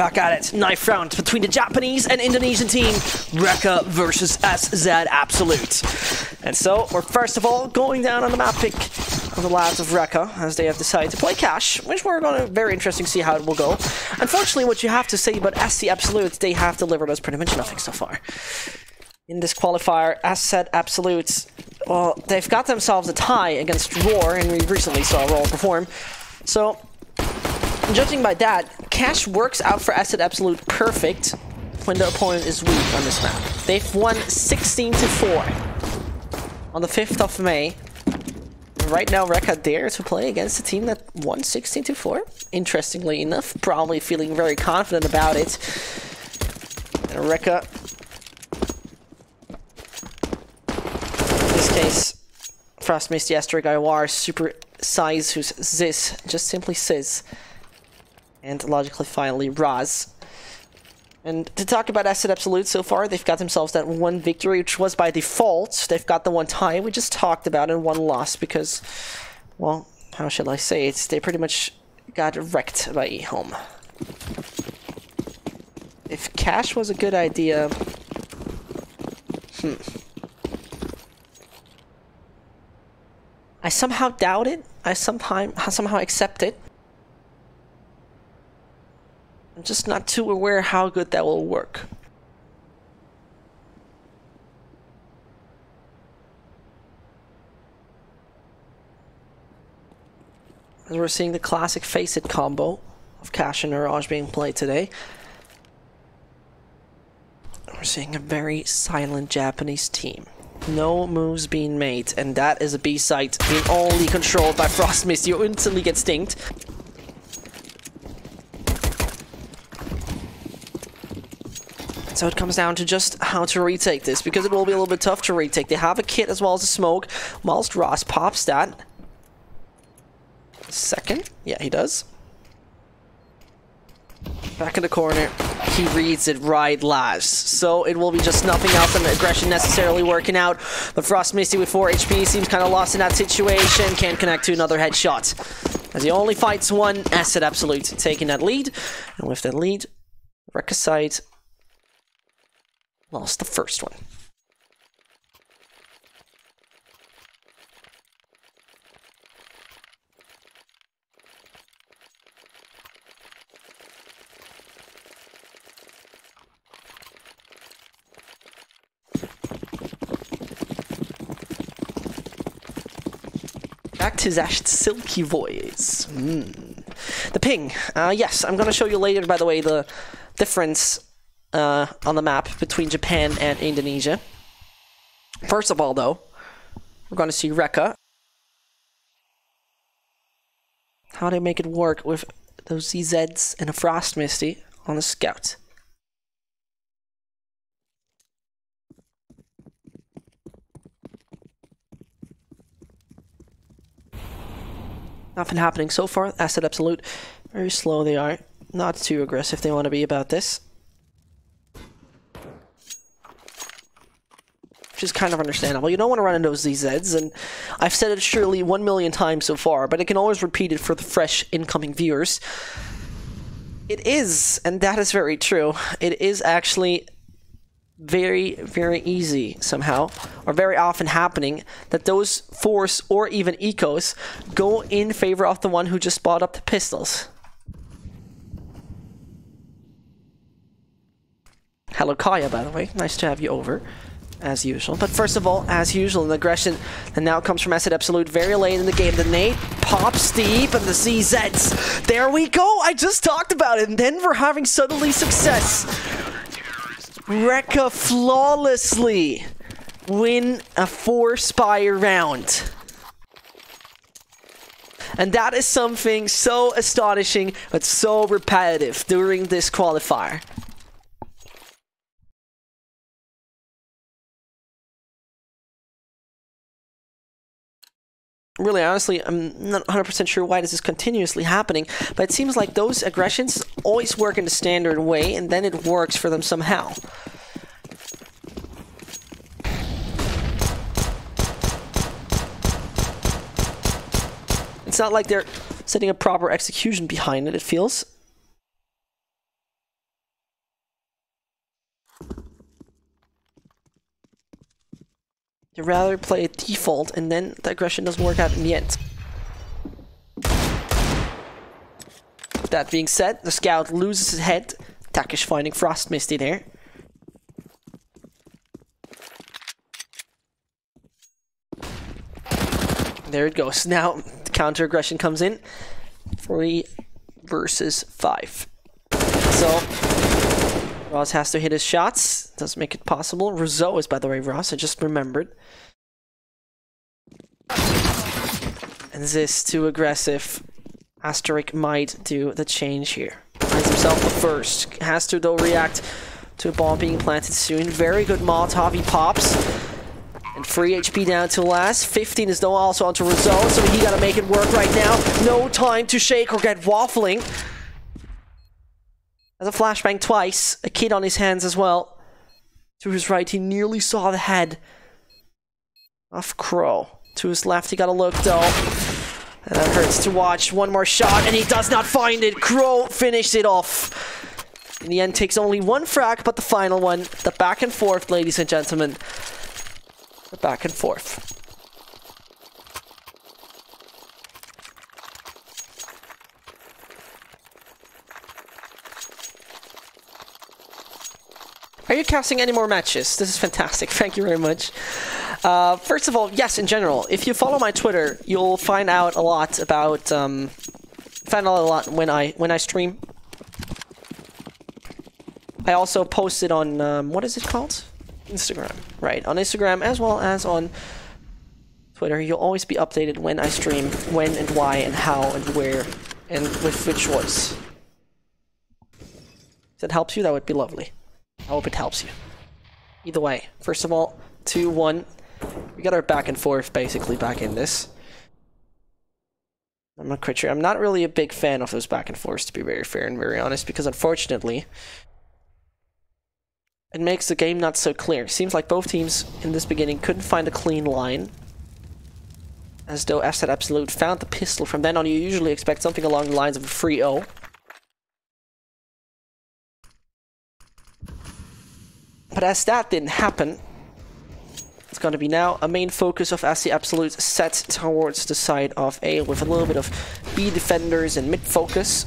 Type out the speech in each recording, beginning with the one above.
back at it. Knife round between the Japanese and Indonesian team. Recca versus SZ Absolute. And so, we're first of all going down on the map pick of the lads of Recca as they have decided to play cash, which we're going to very interesting to see how it will go. Unfortunately, what you have to say about SC Absolute, they have delivered us pretty much nothing so far. In this qualifier, SZ Absolute, well, they've got themselves a tie against Roar, and we recently saw Roar perform. So, judging by that, cash works out for SZ Absolute perfect when the opponent is weak on this map. They've won 16-4 on the 5th of May. Right now, Recca dare to play against a team that won 16-4. Interestingly enough, probably feeling very confident about it. And Recca, in this case, Frost Misty, Asterisk, Iwar, Super Size, who's Ziz, just simply Sizz. And logically, finally, Raz. And to talk about SZ Absolute so far, they've got themselves that one victory, which was by default. They've got the one tie we just talked about and one loss because, well, how shall I say it? They pretty much got wrecked by eHome. If cash was a good idea... I somehow doubt it. I somehow accept it. I'm just not too aware how good that will work. As we're seeing the classic Face It combo of Cash and Mirage being played today. We're seeing a very silent Japanese team. No moves being made, and that is a B site being only controlled by Frost Mist. You instantly get stinked. So it comes down to just how to retake this, because it will be a little bit tough to retake. They have a kit as well as a smoke, whilst Ross pops that. Second. Yeah, he does. Back in the corner. He reads it right last. So it will be just nothing else than the aggression necessarily working out. But Frost Misty with 4 HP seems kind of lost in that situation. Can't connect to another headshot. As he only fights one, SZ Absolute taking that lead. And with that lead, Recca side lost the first one. Back to that silky voice. The ping. Yes, I'm going to show you later, by the way, the difference on the map between Japan and Indonesia. First of all, though, we're going to see Recca. How they make it work with those ZZs and a Frost Misty on the Scout. Nothing happening so far. SZ Absolute, very slow they are. Not too aggressive they want to be about this. Which is kind of understandable. You don't want to run into those ZZs, and I've said it surely 1 million times so far, but I can always repeat it for the fresh incoming viewers. It is, and that is very true, it is actually very, very easy somehow, or very often happening, that those force or even ecos go in favor of the one who just bought up the pistols. Hello Kaya, by the way, nice to have you over, as usual. But first of all, as usual, an aggression that now comes from SZ Absolute very late in the game. The nade pops deep, and the CZs. There we go, I just talked about it, and then we're having suddenly success. Recca flawlessly win a 4-spire round. And that is something so astonishing, but so repetitive during this qualifier. Really, honestly, I'm not 100% sure why this is continuously happening, but it seems like those aggressions always work in the standard way, and then it works for them somehow. It's not like they're setting a proper execution behind it, it feels. You'd rather play a default and then the aggression doesn't work out in the end. That being said, the scout loses his head. Takish finding Frost Misty there. There it goes. Now the counter aggression comes in. 3 versus 5. So Ross has to hit his shots. Does make it possible. Rizzo is, by the way, Ross. I just remembered. And this too aggressive. Asterisk might do the change here. Finds himself the first. Has to, though, react to a bomb being planted soon. Very good Molotov. He pops. And 3 HP down to last. 15 is, though, also onto Rizzo, so he gotta make it work right now. No time to shake or get waffling. Has a flashbang twice. A kid on his hands as well. To his right, he nearly saw the head of Crow. To his left, he got a look, though. And that hurts to watch. One more shot, and he does not find it. Crow finished it off. In the end, takes only 1 frag, but the final one. The back and forth, ladies and gentlemen. The back and forth. Are you casting any more matches? This is fantastic. Thank you very much. First of all, yes, in general, if you follow my Twitter, you'll find out a lot about when I stream. I also posted on what is it called? Instagram, right? On Instagram as well as on Twitter. You'll always be updated when I stream, when and why and how and where and with which voice. If that helps you, that would be lovely. I hope it helps you. Either way, first of all, 2-1. We got our back and forth basically back in this. I'm not quite sure. I'm not really a big fan of those back and forths, to be very fair and very honest, because unfortunately, it makes the game not so clear. Seems like both teams in this beginning couldn't find a clean line. As though FZ Absolute found the pistol. From then on, you usually expect something along the lines of a 3-0. But as that didn't happen, it's going to be now a main focus of SC Absolute set towards the side of A with a little bit of B defenders and mid focus.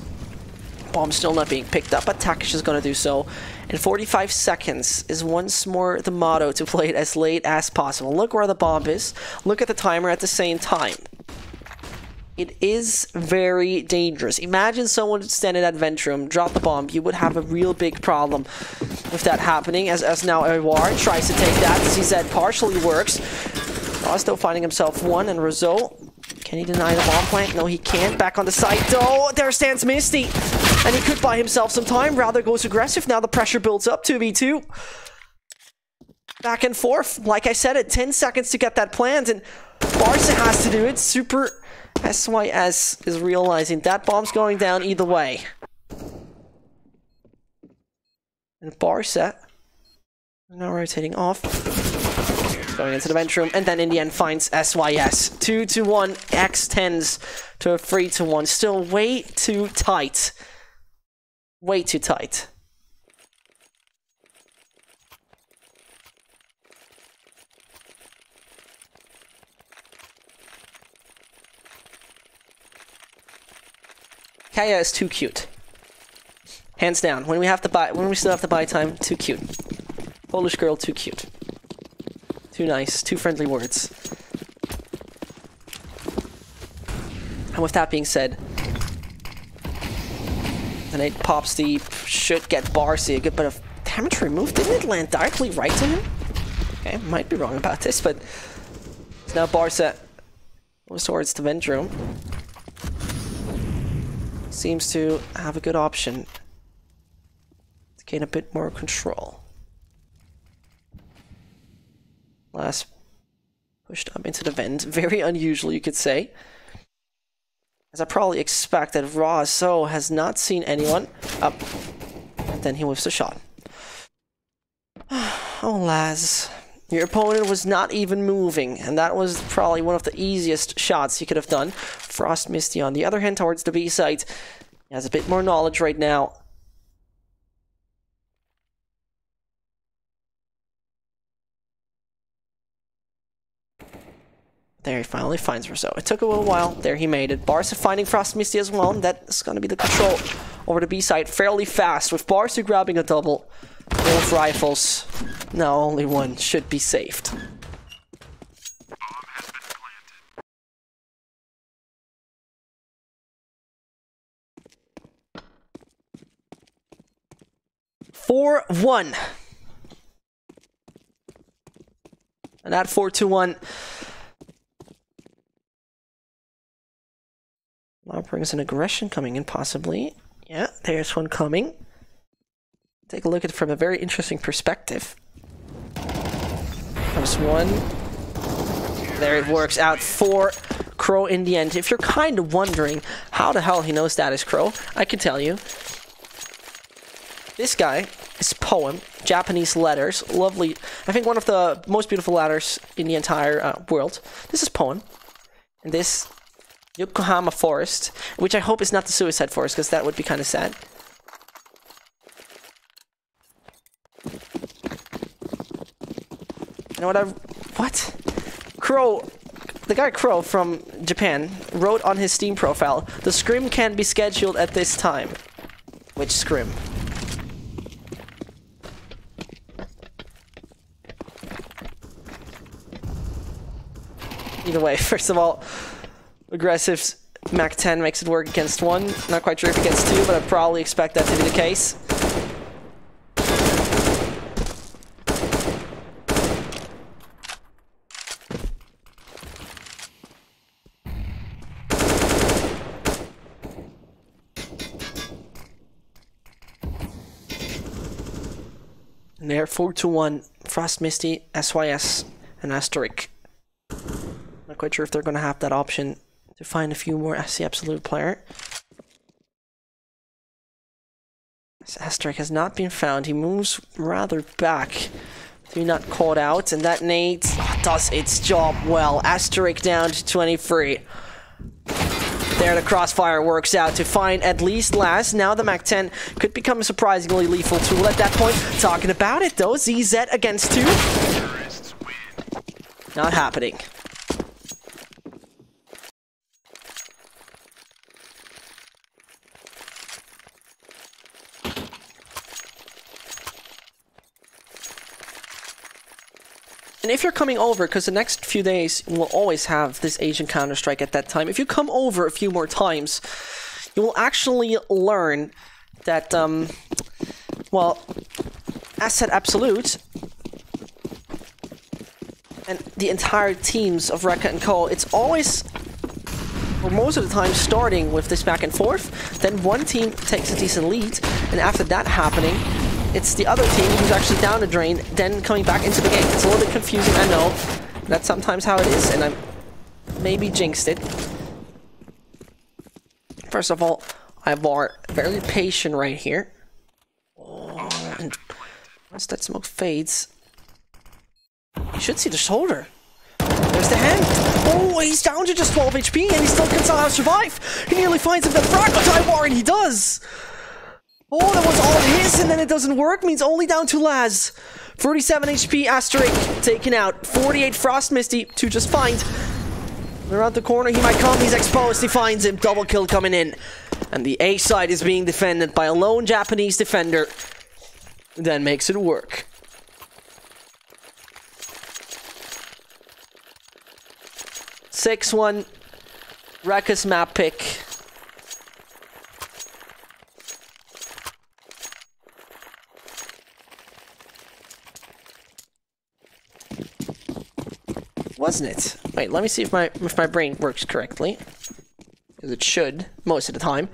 Bomb still not being picked up, but Takish is going to do so. And 45 seconds is once more the motto to play it as late as possible. Look where the bomb is. Look at the timer at the same time. It is very dangerous. Imagine someone would stand in that vent room, drop the bomb. You would have a real big problem with that happening. As now Awar tries to take that. As he said, partially works. Ross still finding himself 1, and Rizzo, can he deny the bomb plant? No, he can't. Back on the site, though. There stands Misty. And he could buy himself some time. Rather goes aggressive. Now the pressure builds up. 2v2. Back and forth. Like I said, 10 seconds to get that plant. And Barca has to do it. Super SYS is realizing that bomb's going down either way. And Barca now rotating off. Going into the vent room, and then in the end finds SYS. 2-1, X10s to a 3-1. Still way too tight. Way too tight. Kaya is too cute. Hands down. When we still have to buy time, too cute. Polish girl, too cute. Too nice, too friendly words. And with that being said, then it pops the should get Barcy a good bit of damage removed. Didn't it land directly right to him? Okay, might be wrong about this, but now Barca goes towards the vent room. Seems to have a good option to gain a bit more control. Last pushed up into the vent. Very unusual, you could say. As I probably expected, Raw So has not seen anyone. Up. And then he whiffs a shot. Oh, Laz. Your opponent was not even moving, and that was probably one of the easiest shots he could have done. Frost Misty, on the other hand, towards the B site. He has a bit more knowledge right now. There he finally finds Rousseau. It took a little while. There he made it. Barca finding Frost Misty as well. And that's going to be the control over the B side fairly fast. With Barca grabbing a double. Both rifles. Now only one should be saved. Four 1. And that 4-2-1 now brings an aggression coming in, possibly. Yeah, there's one coming. Take a look at it from a very interesting perspective. Comes one. There it works out for Crow in the end. If you're kind of wondering how the hell he knows that is Crow, I can tell you. This guy is Poem, Japanese letters, lovely. I think one of the most beautiful letters in the entire world. This is Poem. And this Yokohama Forest, which I hope is not the Suicide Forest, because that would be kind of sad. You know what Crow, the guy Crow from Japan, wrote on his Steam profile, "The scrim can't be scheduled at this time." Which scrim? Either way, first of all, aggressive Mac 10 makes it work against one. Not quite sure if it gets two, but I probably expect that to be the case. And there, 4-1, Frost Misty, SYS, and Asterisk. Not quite sure if they're going to have that option to find a few more SC Absolute player. This Asterisk has not been found. He moves rather back to be not caught out, and that nade does its job well. Asterisk down to 23. There the crossfire works out to find at least last. Now the Mac 10 could become a surprisingly lethal tool at that point. Talking about it though, ZZ against 2. Not happening. And if you're coming over, because the next few days we'll always have this Asian Counter-Strike at that time, if you come over a few more times, you will actually learn that, well, Asset Absolute and the entire teams of Recca and Co, it's always, or most of the time, starting with this back and forth, then one team takes a decent lead, and after that happening, it's the other team who's actually down the drain, then coming back into the game. It's a little bit confusing, I know. That's sometimes how it is, and I maybe jinxed it. First of all, I var very patient right here. Oh, and once that smoke fades, you should see the shoulder. There's the hand. Oh, he's down to just 12 HP, and he still can somehow survive. He nearly finds him the frag war, and he does. Oh, that was all his, and then it doesn't work. Means only down to Laz. 47 HP, Asterisk taken out. 48 Frost Misty to just find. Around the corner, he might come. He's exposed. He finds him. Double kill coming in. And the A side is being defended by a lone Japanese defender. Then makes it work. (6-1) Recca's map pick. Wasn't it? Wait, let me see if my brain works correctly. Because it should, most of the time.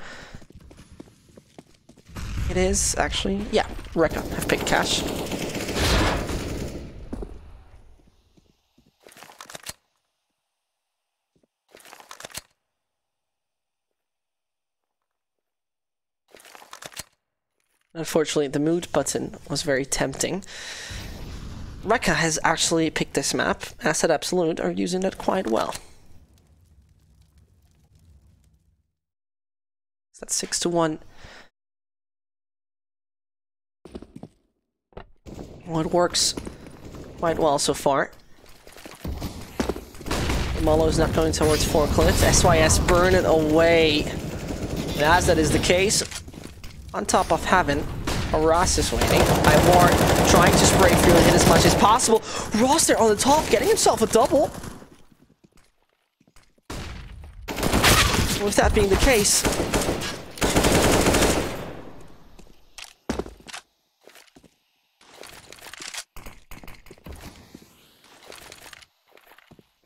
It is, actually. Yeah, Recca. I've picked cash. Unfortunately, the mood button was very tempting. Recca has actually picked this map. Asset Absolute are using it quite well. So that's 6-1. Well, it works quite well so far. Molo's not going towards forklift. SYS burn it away. And as that is the case, on top of having a Ross is waiting. Iwar trying to spray through and hit as much as possible. Ross there on the top, getting himself a double. With that being the case,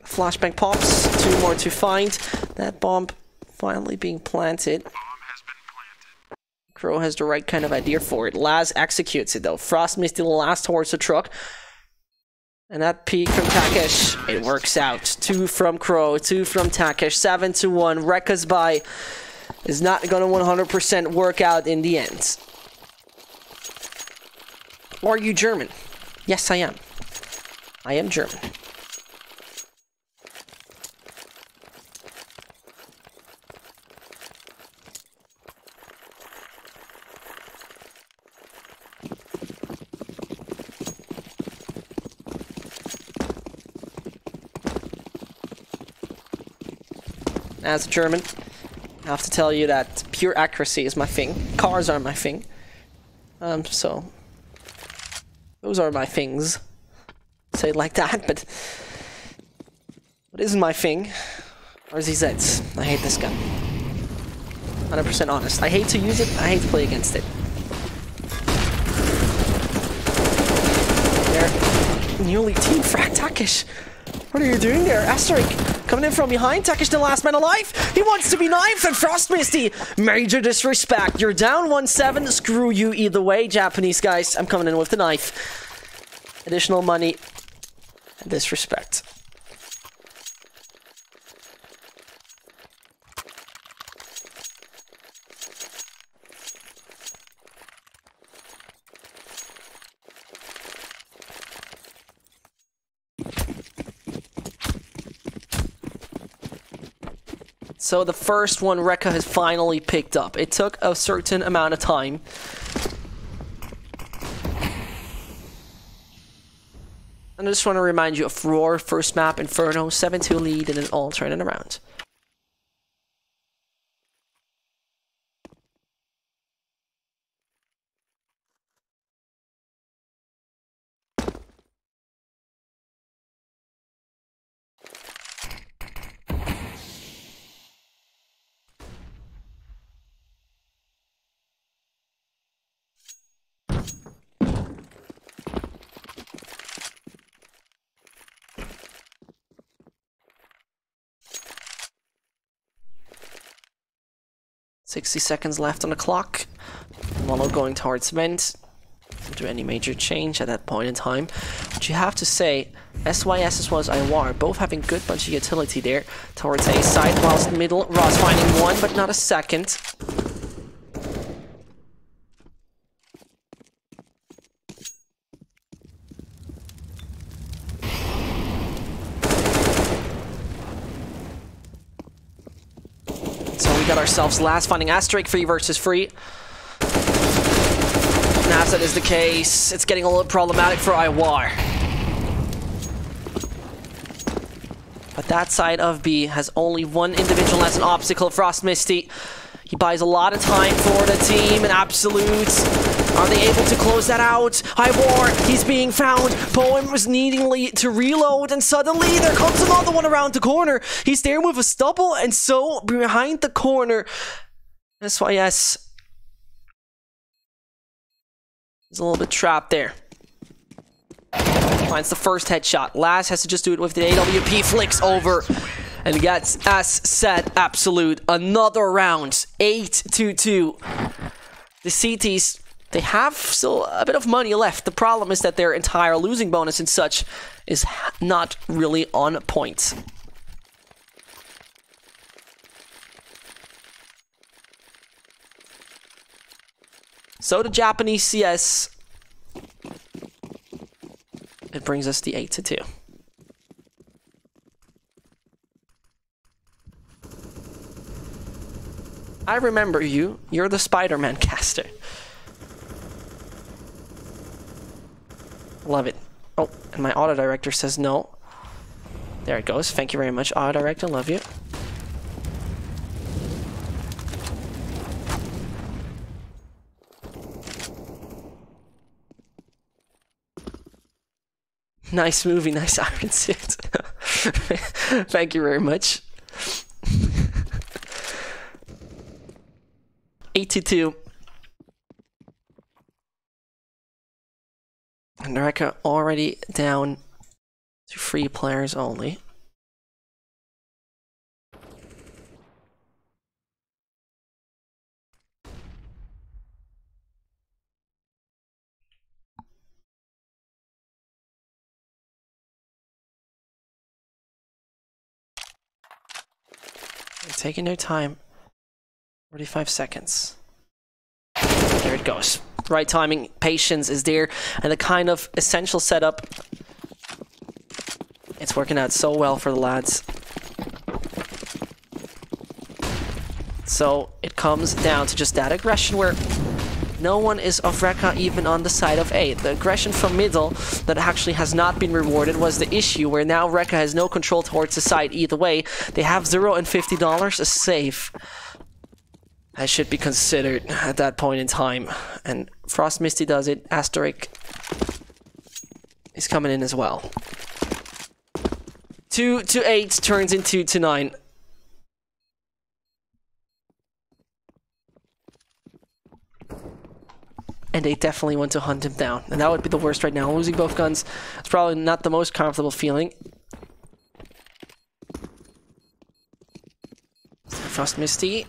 flashbang pops, 2 more to find. That bomb finally being planted. Crow has the right kind of idea for it. Laz executes it though. Frost Misty the last towards the truck. And that peek from Takesh, it works out. 2 from Crow, 2 from Takesh, 7-1. Recca's buy is not going to 100% work out in the end. Are you German? Yes, I am. I am German. As a German, I have to tell you that pure accuracy is my thing. Cars are my thing. So those are my things. Say it like that, but what isn't my thing are ZZs. I hate this gun. 100% honest. I hate to use it, I hate to play against it. There. Nearly team frag Takesh. What are you doing there? Asterisk coming in from behind. Takesh the last man alive. He wants to be knifed and Frost Misty. Major disrespect. You're down 1-7. Screw you either way, Japanese guys. I'm coming in with the knife. Additional money and disrespect. So the first one Recca has finally picked up. It took a certain amount of time. And I just want to remind you of Roar, first map, Inferno, 7-2 lead, and then all turning around. .60 seconds left on the clock. Molo going towards vent. Don't do any major change at that point in time. But you have to say, SYS as well as Iwar, both having good bunch of utility there towards A side, whilst middle, Ross finding 1 but not a second. We got ourselves last finding Asterisk 3 versus 3. And as that is the case, it's getting a little problematic for Iwar. But that side of B has only 1 individual as an obstacle. Frost Misty. He buys a lot of time for the team and Absolute. Are they able to close that out? Iwar, he's being found. Poem was needing to reload, and suddenly there comes another one around the corner. He's there with a stubble, and so behind the corner, SYS is a little bit trapped there. Finds the first headshot. Laz has to just do it with the AWP, flicks over, and gets S5 Absolute another round. 8-2. The CTs, they have still a bit of money left. The problem is that their entire losing bonus and such is not really on point. So the Japanese CS, it brings us the 8-2. I remember you. You're the Spider-Man caster. Love it. Oh, and my auto director says no. There it goes. Thank you very much, Direct. I love you. Nice movie, nice iron suit. Thank you very much. 8-2. And Recca already down to 3 players only. They're taking their time. 45 seconds. There it goes. Right timing, patience is there, and the kind of essential setup. It's working out so well for the lads. So it comes down to just that aggression where no one is of Recca even on the side of A. The aggression from middle that actually has not been rewarded was the issue, where now Recca has no control towards the side either way. They have $0 and $50, a save. That should be considered at that point in time. And Frost Misty does it. Asterisk is coming in as well. 2-8 turns into 2-9. And they definitely want to hunt him down. And that would be the worst right now. Losing both guns is probably not the most comfortable feeling. Frost Misty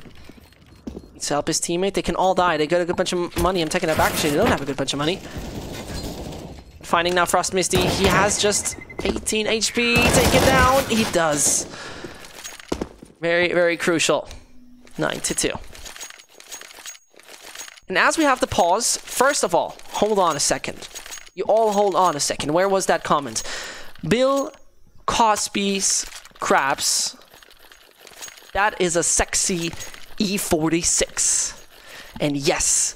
needs to help his teammate. They can all die. They got a good bunch of money. I'm taking that back. Actually, they don't have a good bunch of money. Finding now Frost Misty. He has just 18 HP. Take it down. He does. Very, very crucial. 9-2. And as we have to pause, first of all, hold on a second. You all hold on a second. Where was that comment? Bill Cosby's Crabs. That is a sexy E46. And yes,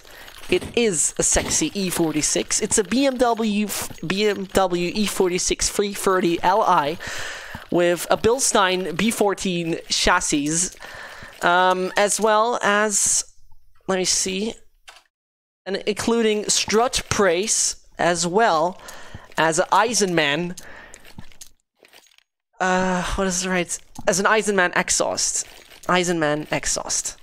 it is a sexy E46. It's a BMW E46 330 Li with a Bilstein B14 chassis, as well as, let me see, and including strut brace, as well as an Eisenman. What is it right? As an Eisenman exhaust. Eisenman exhaust.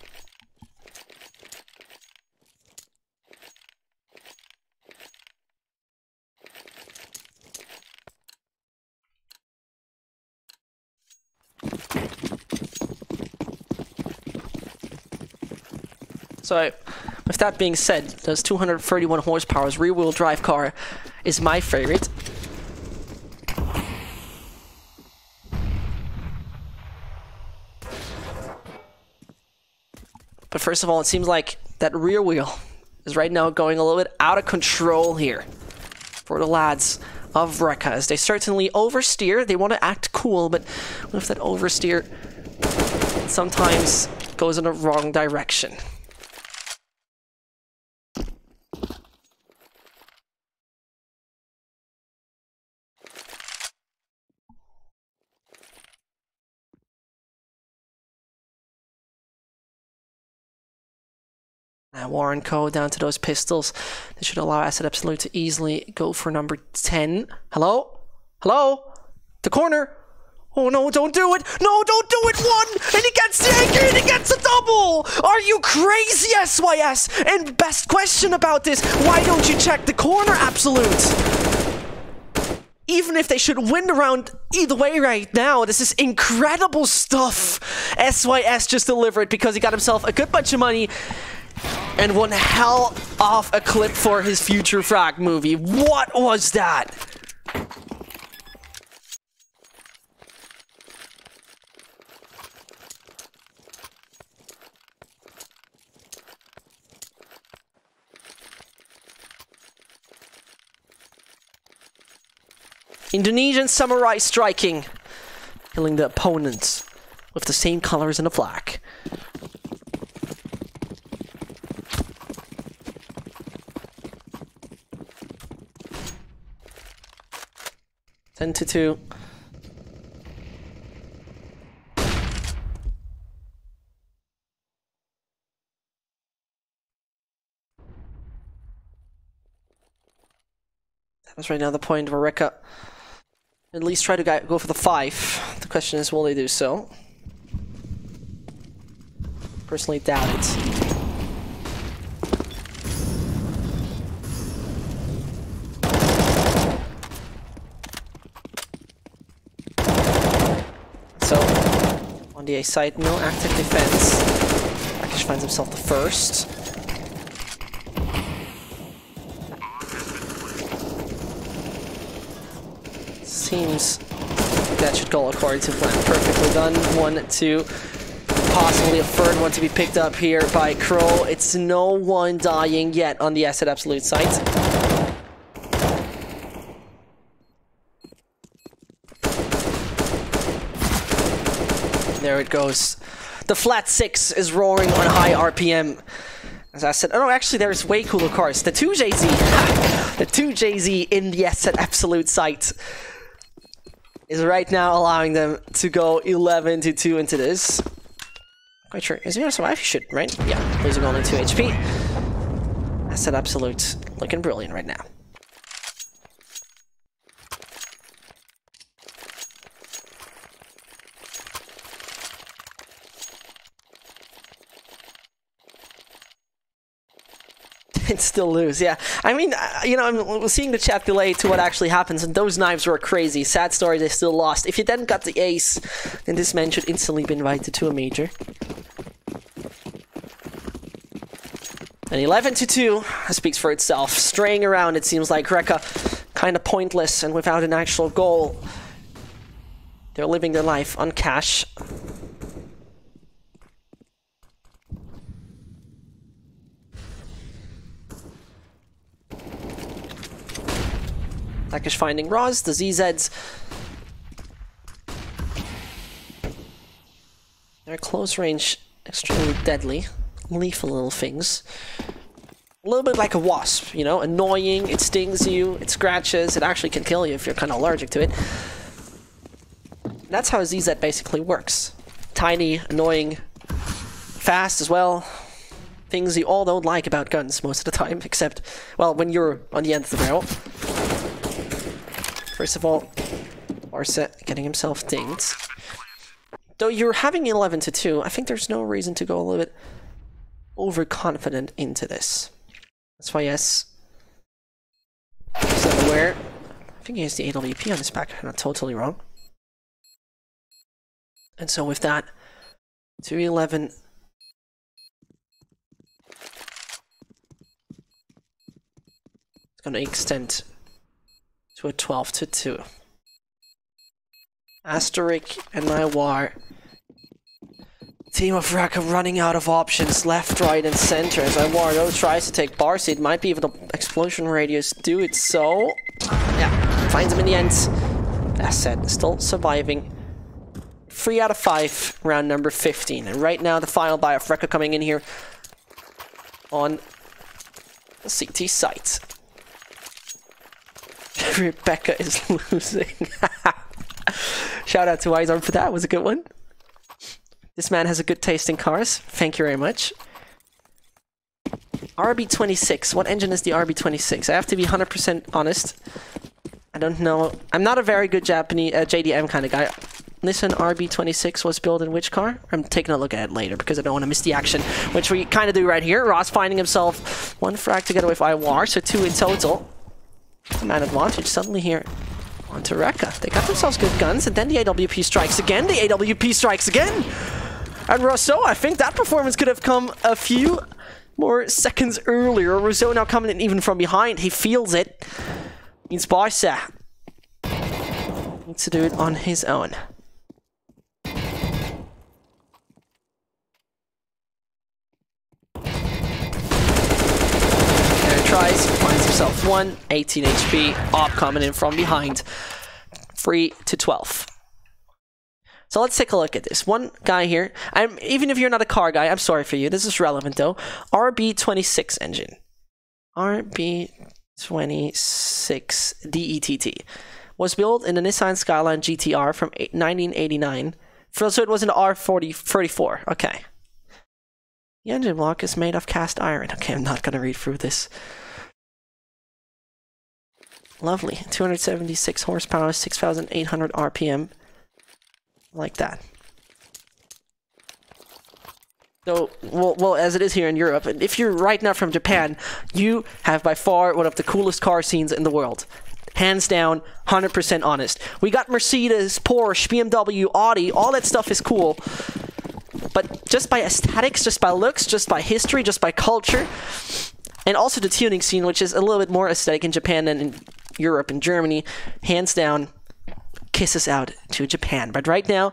So, with that being said, those 231 horsepower rear-wheel drive car is my favorite. But first of all, it seems like that rear wheel is right now going a little bit out of control here for the lads of Recca, as they certainly oversteer. They want to act cool, but with that oversteer, it sometimes goes in the wrong direction. Warren Co. down to those pistols. This should allow Acid Absolute to easily go for number 10. Hello? Hello? The corner! Oh no, don't do it! No, don't do it! One! And he gets the anchor and he gets a double! Are you crazy, SYS? And best question about this, why don't you check the corner, Absolute? Even if they should win the round either way right now, this is incredible stuff. SYS just delivered because he got himself a good bunch of money and one hell of a clip for his future frag movie. What was that? Indonesian samurai striking, killing the opponents with the same colors in the flag. Ten to 2. That's right now the point where Recca at least try to go for the 5. The question is, will they do so? Personally doubt it. So, on the A side, no active defense. Rakish finds himself the first. Seems that should go according to plan. Perfectly done. 1, 2. Possibly a third one to be picked up here by Crow. It's no one dying yet on the S at Absolute site. There it goes. The flat 6 is roaring on high RPM. As I said, oh no, actually there's way cooler cars. The 2JZ, the 2JZ in the S at Absolute site is right now allowing them to go 11-2 into this. Quite sure. Is he gonna survive? He should, right? Yeah, losing only 2 HP. S at Absolute looking brilliant right now. And still lose, yeah. I mean, you know, I'm seeing the chat delay to what actually happens, and those knives were crazy. Sad story, they still lost. If you then got the ace, then this man should instantly be invited to a major. And 11-2 speaks for itself. Straying around, it seems like Recca, kind of pointless and without an actual goal. They're living their life on cash. Rakish finding Roz, the ZZs. They're close range, extremely deadly. Lethal little things. A little bit like a wasp, you know? Annoying, it stings you, it scratches, it actually can kill you if you're kind of allergic to it. That's how a ZZ basically works. Tiny, annoying, fast as well. Things you all don't like about guns most of the time, except, well, when you're on the end of the barrel. First of all, Arsa getting himself dinged. Though you're having 11-2, I think there's no reason to go a little bit overconfident into this. That's why, yes. He's unaware. I think he has the AWP on his back. I'm not totally wrong. And so with that, 2-11. It's going to extend to a 12-2. Asterik and Naiwar. Team of Recca running out of options left, right, and center. As Naiwar though tries to take bar seat, might be able to explosion radius do it so. Yeah, finds him in the end. As said, still surviving. 3 out of 5, round number 15. And right now the final buy of Recca coming in here on the CT site. Rebecca is losing. Shout out to Wisearm for that. Was a good one. This man has a good taste in cars. Thank you very much. RB26. What engine is the RB26? I have to be 100% honest. I don't know. I'm not a very good Japanese JDM kind of guy. Nissan RB26 was built in which car? I'm taking a look at it later because I don't want to miss the action, which we kind of do right here. Ross finding himself 1 frag together with Iwar, so 2 in total. Man advantage suddenly here onto Recca. They got themselves good guns, and then the AWP strikes again. The AWP strikes again! And Rousseau, I think that performance could have come a few more seconds earlier. Rousseau now coming in even from behind. He feels it. Means Barca needs to do it on his own. Tries, finds himself 1, 18 HP, Op coming in from behind, 3-12. So let's take a look at this. One guy here, even if you're not a car guy, I'm sorry for you, this is relevant though. RB26 engine. RB26 DETT. Was built in the Nissan Skyline GTR from 1989. So it was an R34, okay. The engine block is made of cast iron. Okay, I'm not gonna read through this. Lovely. 276 horsepower, 6,800 RPM. Like that. So, well, as it is here in Europe, and if you're right now from Japan, you have by far one of the coolest car scenes in the world. Hands down, 100% honest. We got Mercedes, Porsche, BMW, Audi, all that stuff is cool. But just by aesthetics, just by looks, just by history, just by culture, and also the tuning scene, which is a little bit more aesthetic in Japan than in Europe and Germany, hands down, kisses out to Japan. But right now,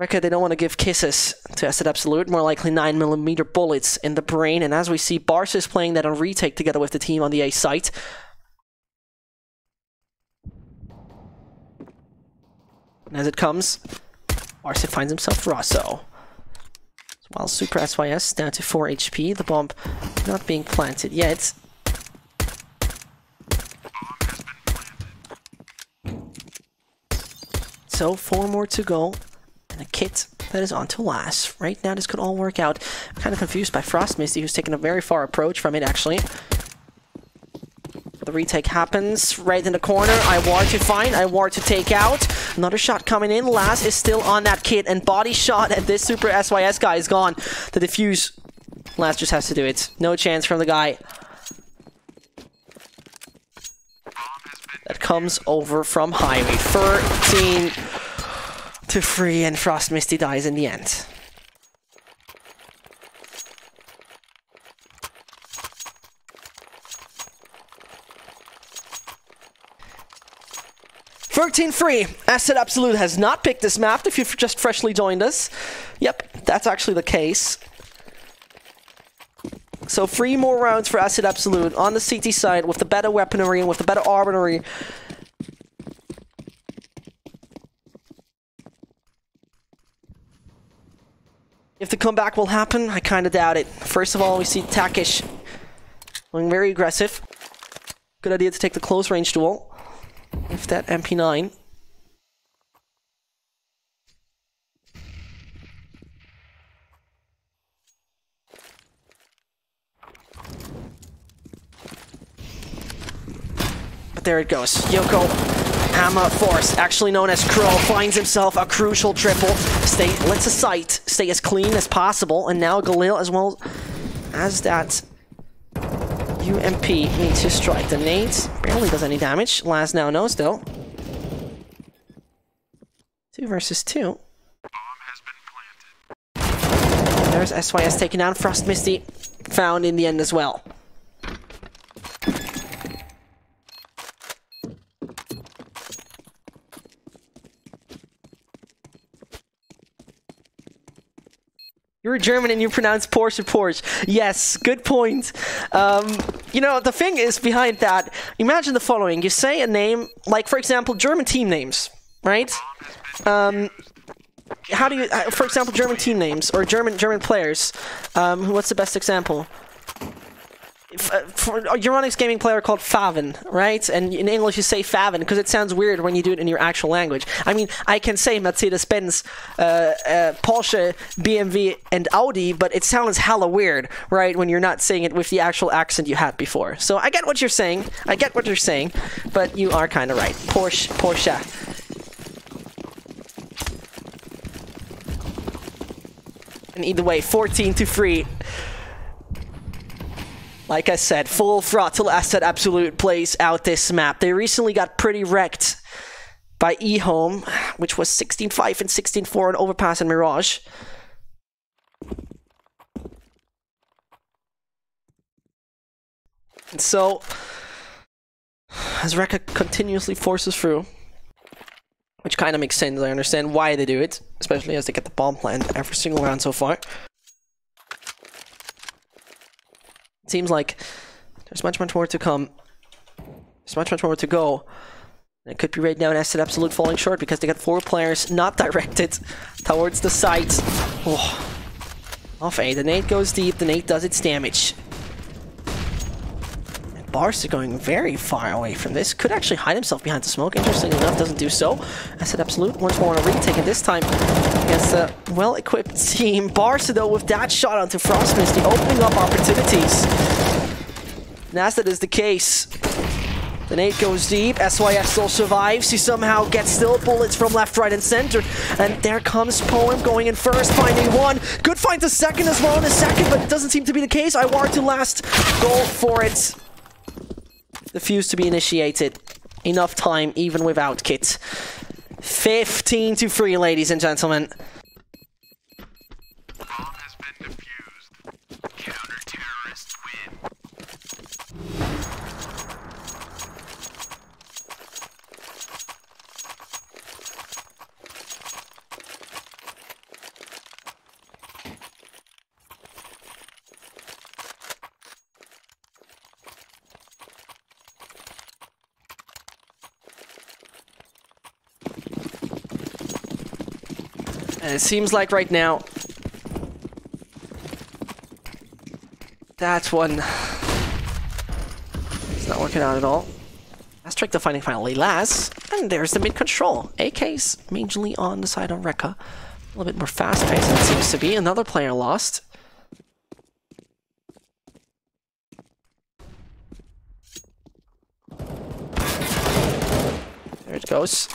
Recca, they don't want to give kisses to S5 Absolute, more likely 9mm bullets in the brain. And as we see, Barca is playing that on retake together with the team on the A site. And as it comes, Barca finds himself Rosso. While Super SYS down to 4 HP, the bomb not being planted yet. So 4 more to go. And a kit that is on to last. Right now, this could all work out. I'm kind of confused by Frost Misty, who's taken a very far approach from it, actually. The retake happens right in the corner. IWAR to find, IWAR to take out. Another shot coming in. Last is still on that kit, and body shot, and this Super SYS guy is gone. The defuse. Last just has to do it. No chance from the guy. That comes over from Highway. 13-3, and Frost Misty dies in the end. S5 Absolute has not picked this map if you've just freshly joined us. Yep, that's actually the case. So 3 more rounds for S5 Absolute on the CT side with the better weaponry and with the better armory. If the comeback will happen, I kind of doubt it. First of all, we see Takish going very aggressive. Good idea to take the close range duel. With that MP9. But there it goes. Yoko, Hammer Force, actually known as Crow, finds himself a crucial triple. Lets the site stay as clean as possible, and now Galil as well as that UMP needs to strike. The nades barely does any damage. Last now knows though. 2 versus 2. There's SYS taking down. Frost Misty found in the end as well. You're German and you pronounce Porsche. Yes, good point. You know, the thing is behind that, imagine the following. You say a name, like, for example, German team names, right? How do you, for example, German team names, or German players. What's the best example? For a Euronics gaming player called Faven, right? And in English you say Faven because it sounds weird when you do it in your actual language. I mean, I can say Mercedes-Benz, Porsche, BMW, and Audi, but it sounds hella weird, right? When you're not saying it with the actual accent you had before. So I get what you're saying. But you are kind of right. Porsche. And either way, 14-3. Like I said, full throttle S5 Absolute plays out this map. They recently got pretty wrecked by eHome, which was 16-5 and 16-4 on Overpass and Mirage. And so, as Recca continuously forces through, which kind of makes sense, I understand why they do it, especially as they get the bomb planned every single round so far. It seems like there's much more to come. There's much more to go. It could be right now an S5 Absolute falling short because they got 4 players not directed towards the site. Oh. Off A. The nade goes deep. The nade does its damage. And Barca going very far away from this. Could actually hide himself behind the smoke. Interestingly enough, doesn't do so. S5 Absolute once more on a retake, and this time against a well-equipped team. Barca, though, with that shot onto Frost Misty, opening up opportunities. And as that is the case, The nade goes deep. SYF still survives. He somehow gets still bullets from left, right, and center. And there comes Poem going in first, finding one. Good find the second as well in a second, but it doesn't seem to be the case. Iwar to last. Go for it. The fuse to be initiated. Enough time, even without kit. 15-3, ladies and gentlemen. And it seems like right now that one is not working out at all. Astric defining finally Laz, and there's the mid control. AK's majorly on the side of Recca. A little bit more fast paced than it seems to be. Another player lost. There it goes.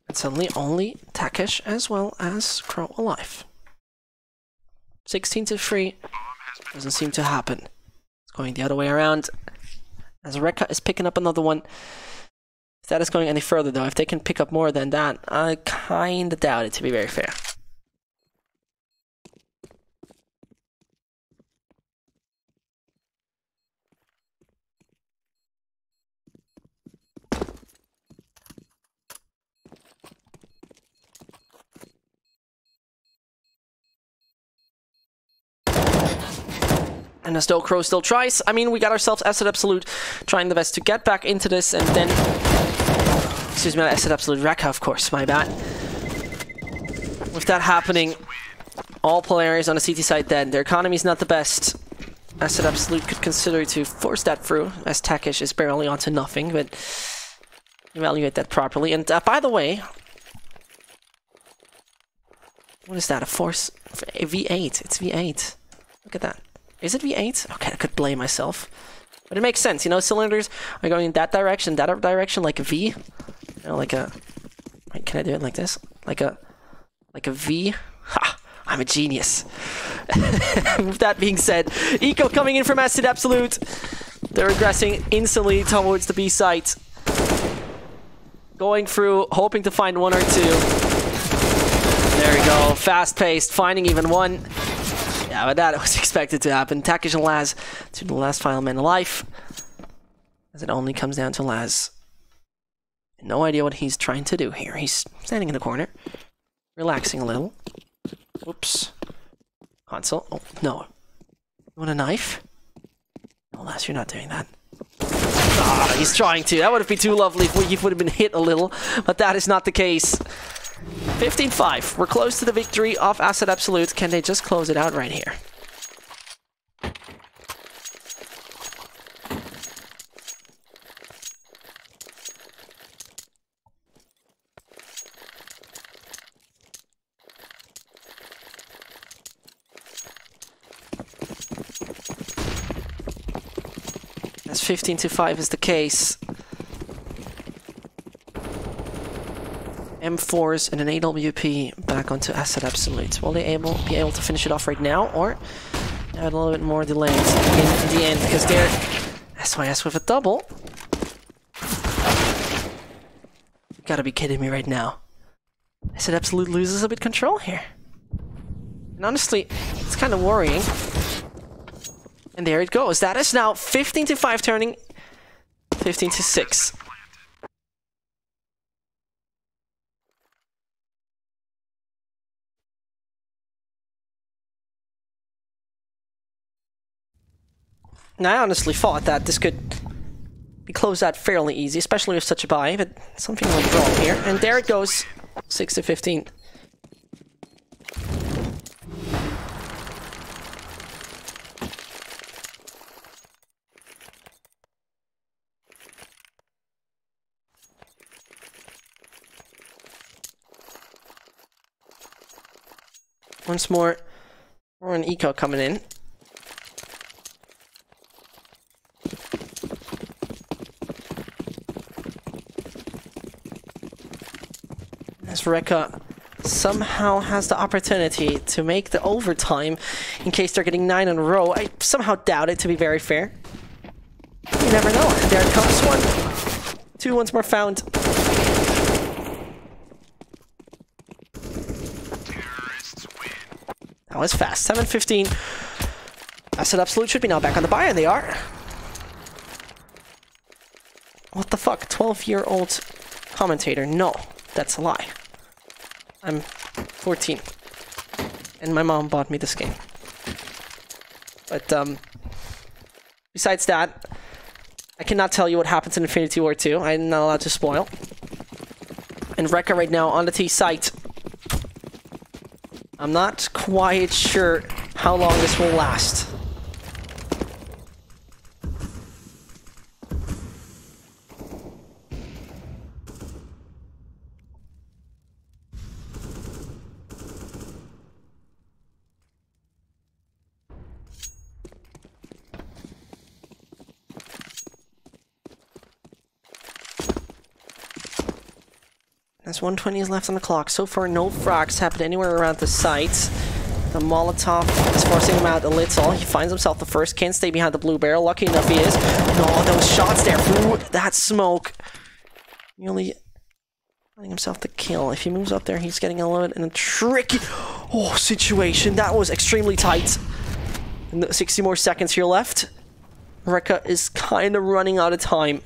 And suddenly only Takesh as well as Crow alive. 16-3 doesn't seem to happen. It's going the other way around. As Recca is picking up another one. If that is going any further though, if they can pick up more than that, I kinda doubt it, to be very fair. And as though Crow still tries, I mean, we got ourselves Acid Absolute trying the best to get back into this, and then... Excuse me, not Acid Absolute, Recca, of course, my bad. With that happening, all players on the CT side dead. Their economy is not the best. Acid Absolute could consider to force that through, as Takesh is barely onto nothing, but... Evaluate that properly. And by the way... What is that, a force? A V8, it's V8. Look at that. Is it V8? Okay, I could blame myself. But it makes sense, you know, cylinders are going in that direction, like a V. You know, like a... Wait, can I do it like this? Like a V? Ha! I'm a genius. With that being said, Eco coming in from Acid Absolute. They're regressing instantly towards the B site. Going through, hoping to find one or two. There we go, fast-paced, finding even one. Yeah, but that was expected to happen. Takesh and Laz to the last final man alive. As it only comes down to Laz. No idea what he's trying to do here. He's standing in the corner. Relaxing a little. Oops. Console. Oh, no. You want a knife? No, Laz, you're not doing that. Ah, he's trying to. That would have been too lovely if he would have been hit a little. But that is not the case. 15-5. We're close to the victory of Acid Absolute. Can they just close it out right here? As 15-5 is the case. M4s and an AWP back onto Acid Absolute. Will they be able to finish it off right now, or add a little bit more delayed in the end, because they're SYS with a double. You gotta be kidding me right now. Acid Absolute loses a bit control here. And honestly, it's kind of worrying. And there it goes. That is now 15-5 turning 15-6. Now, I honestly thought that this could be closed out fairly easy, especially with such a buy, but something went wrong here. And there it goes, 6-15. Once more, Or an eco coming in. As Recca somehow has the opportunity to make the overtime in case they're getting 9 in a row. I somehow doubt it, to be very fair. You never know. There comes one. 2 once more found. That was fast. 7:15. I said Absolute should be now back on the buy, and they are. What the fuck? 12-year-old commentator. No, that's a lie. I'm 14. And my mom bought me this game. But, besides that, I cannot tell you what happens in Infinity War 2. I'm not allowed to spoil. And Recca right now on the T site. I'm not quite sure how long this will last. There's 120 is left on the clock. So far, no frags happened anywhere around the site. The Molotov is forcing him out a little. He finds himself the first. Can't stay behind the blue barrel. Lucky enough he is. No, those shots there. Ooh, that smoke. Nearly finding himself the kill. If he moves up there, he's getting a little bit in a tricky situation. That was extremely tight. And 60 more seconds here left. Recca is kind of running out of time.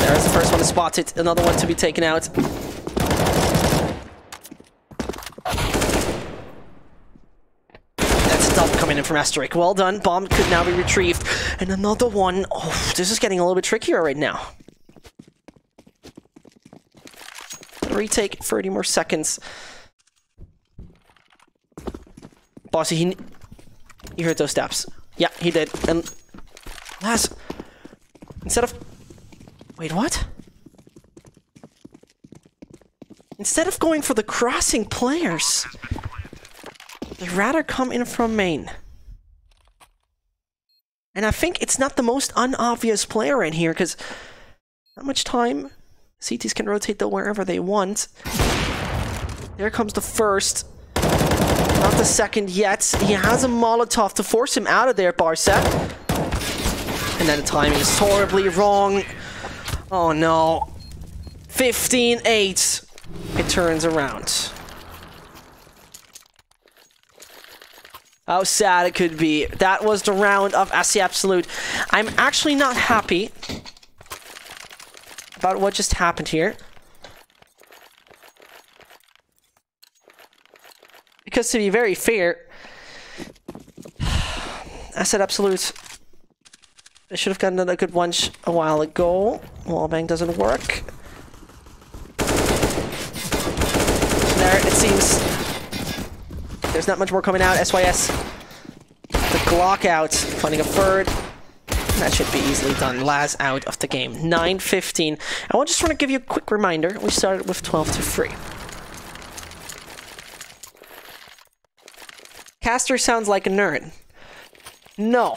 There's the first one spotted, another one to be taken out. That's a dump coming in from Asterik. Well done, bomb could now be retrieved. And another one. Oh, this is getting a little bit trickier right now. Retake 30 more seconds. Bossy, he heard those steps. Yeah, he did. And last, instead of... Wait, what? Instead of going for the crossing players, they'd rather come in from main. And I think it's not the most unobvious player in here, because not much time. CTs can rotate though wherever they want. There comes the first. Not the second yet. He has a Molotov to force him out of there, Barset. And then the timing is horribly wrong. Oh no. 15-8. It turns around. How sad it could be. That was the round of SC Absolute. I'm actually not happy about what just happened here. Because to be very fair, I said Absolute. I should have gotten a good one a while ago. Wallbang doesn't work. There, it seems there's not much more coming out. SYS, the Glock out, finding a third. That should be easily done. Laz out of the game. 9:15. I just want to give you a quick reminder. We started with 12-3. Caster sounds like a nerd. No.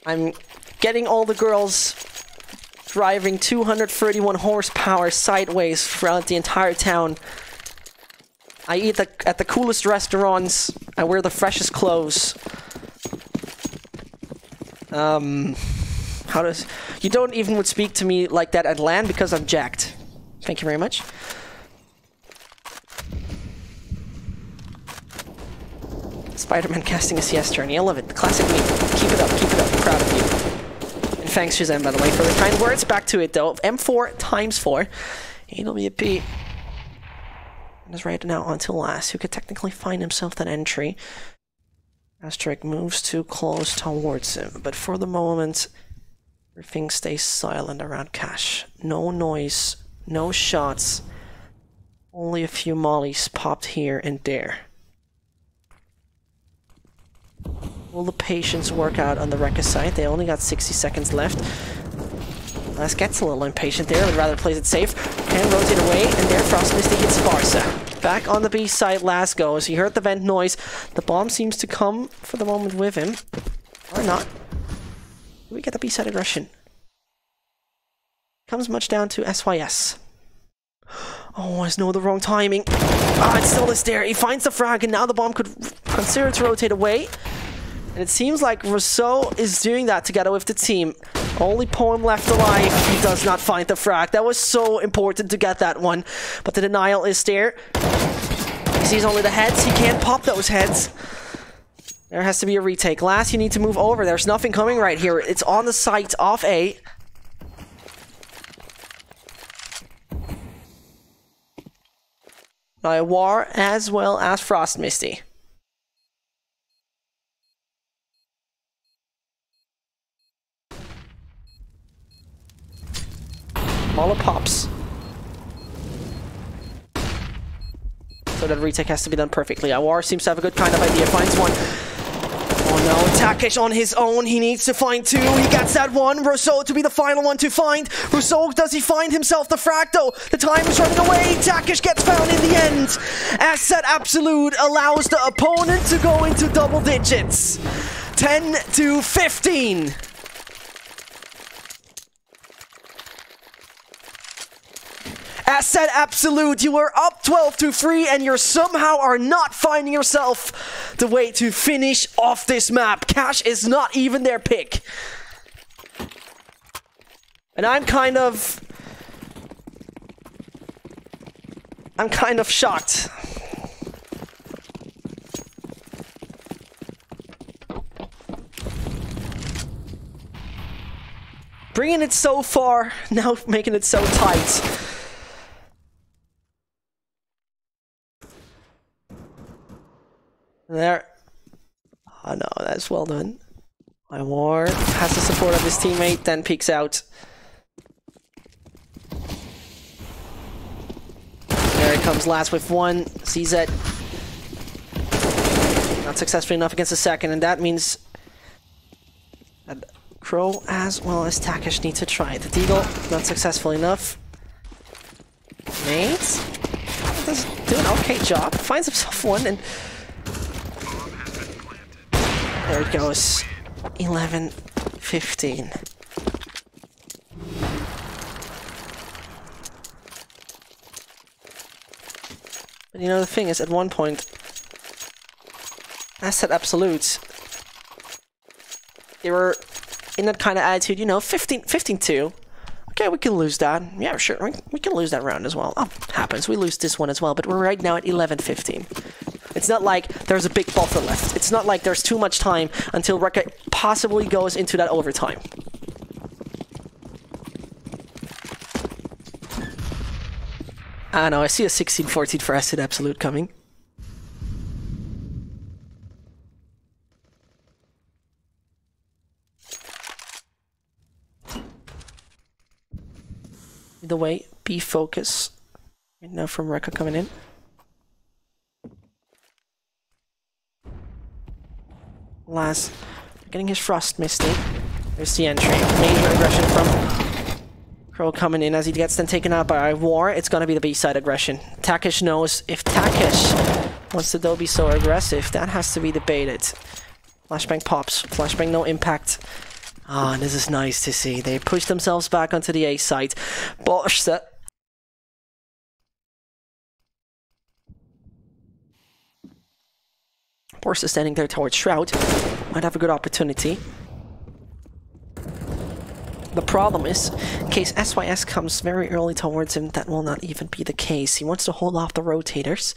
I'm getting all the girls driving 231 horsepower sideways throughout the entire town. I eat at the coolest restaurants. I wear the freshest clothes. How does... You don't even would speak to me like that at LAN because I'm jacked. Thank you very much. Spider-Man casting a CS journey. I love it. Classic me. Keep it up. Keep it up. I'm proud of you. And thanks, Shazam, by the way, for the kind words. Back to it, though. M4 times 4. AWP. And is right now onto Last, who could technically find himself that entry. Asterik moves too close towards him, but for the moment, everything stays silent around Cash. No noise, no shots, only a few mollies popped here and there. Will the patience work out on the Recca side? They only got 60 seconds left. Last gets a little impatient there, but rather plays it safe. Can rotate away, and there Frost Misty hits Barca. Back on the B side, Last goes. He heard the vent noise. The bomb seems to come for the moment with him. Or not. Do we get the B side aggression? Comes much down to SYS. Oh, it's no the wrong timing. Ah, it still is there. He finds the frag, and now the bomb could consider to rotate away. And it seems like Rousseau is doing that together with the team. Only Poem left alive. He does not find the frag. That was so important to get that one. But the denial is there. He sees only the heads. He can't pop those heads. There has to be a retake. Last, you need to move over. There's nothing coming right here. It's on the site of A. By War as well as Frost Misty. All pops. So that retake has to be done perfectly. Awar seems to have a good kind of idea. Finds one. Oh no, Takesh on his own. He needs to find two. He gets that one. Rousseau to be the final one to find. Rousseau, does he find himself the frag though? The time is running away. Takesh gets found in the end. Asset Absolute allows the opponent to go into double digits. 10-15. Asset Absolute, you were up 12-3 and you somehow are not finding yourself the way to finish off this map. Cash is not even their pick. And I'm kind of shocked. Bringing it so far, now making it so tight. There. Oh no, that's well done. My War has the support of his teammate, then peeks out. There it comes Last with one. CZ. Not successful enough against the second, and that means that Crow as well as Takesh need to try it. The Deagle, not successful enough. Nate does do an okay job. Finds himself one, and there it goes. 11-15. But you know, the thing is, at one point, Asset Absolute, they were in that kind of attitude, you know, 15-2. Okay, we can lose that. Yeah, sure, we can lose that round as well. Oh, happens. We lose this one as well, but we're right now at 11-15. It's not like there's a big buffer left. It's not like there's too much time until Recca possibly goes into that overtime. I know, I see a 16-14 for Asset Absolute coming. Either way, be focus. Right now from Recca coming in. Last, getting his Frost Misty. There's the entry. Major aggression from Crow coming in as he gets then taken out by War. It's gonna be the B-side aggression. Takesh knows if Takesh wants to be so aggressive, that has to be debated. Flashbang pops. Flashbang no impact. Ah, this is nice to see. They push themselves back onto the A side. Barca. Barca standing there towards Shroud. Might have a good opportunity. The problem is, in case SYS comes very early towards him, that will not even be the case. He wants to hold off the rotators.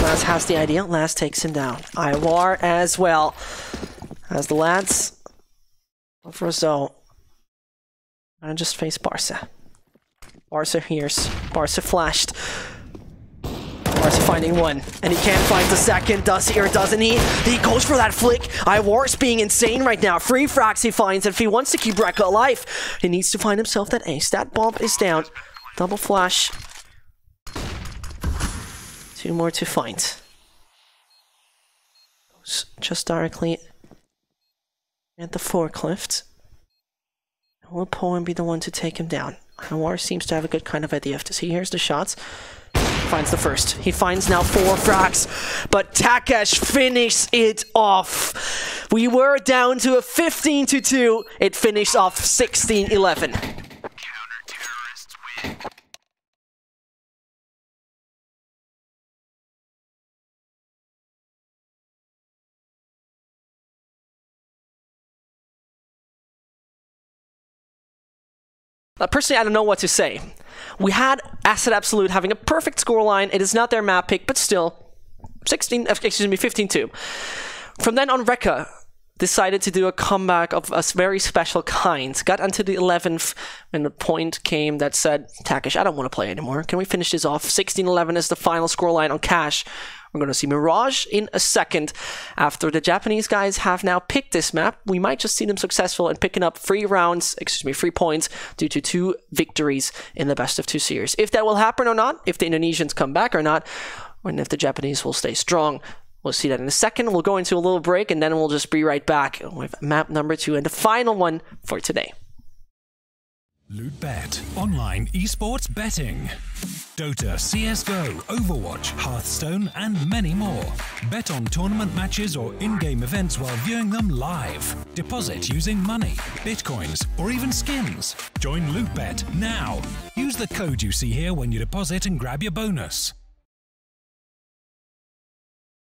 Laz has the idea. Laz takes him down. Iwar as well. As the lads of Rousseau. And just face Barca. Barca hears. Barca flashed. Barca finding one. And he can't find the second. Does he or doesn't he? He goes for that flick. Iwar's being insane right now. Free frags he finds. And if he wants to keep Recca alive, he needs to find himself that ace. That bomb is down. Double flash. Two more to find. Goes just directly at the forklift. Will Poem be the one to take him down? Anwar seems to have a good kind of idea of this. He hears the shots. Finds the first. He finds now 4 frags, but Takesh finishes it off. We were down to a 15-2. It finished off 16-11. Counter-terrorists win. Personally, I don't know what to say. We had Asset Absolute having a perfect scoreline. It is not their map pick, but still 15-2. From then on, Recca decided to do a comeback of a very special kind. Got onto the 11th when the point came that said, Takesh, I don't want to play anymore. Can we finish this off? 16-11 is the final scoreline on Cash. We're going to see Mirage in a second. After the Japanese guys have now picked this map, we might just see them successful in picking up 3 points due to 2 victories in the best of 2 series. If that will happen or not, if the Indonesians come back or not, and if the Japanese will stay strong, we'll see that in a second. We'll go into a little break and then we'll just be right back with map number 2 and the final one for today. LootBet, online esports betting. Dota, CSGO, Overwatch, Hearthstone, and many more. Bet on tournament matches or in-game events while viewing them live. Deposit using money, bitcoins, or even skins. Join LootBet now. Use the code you see here when you deposit and grab your bonus.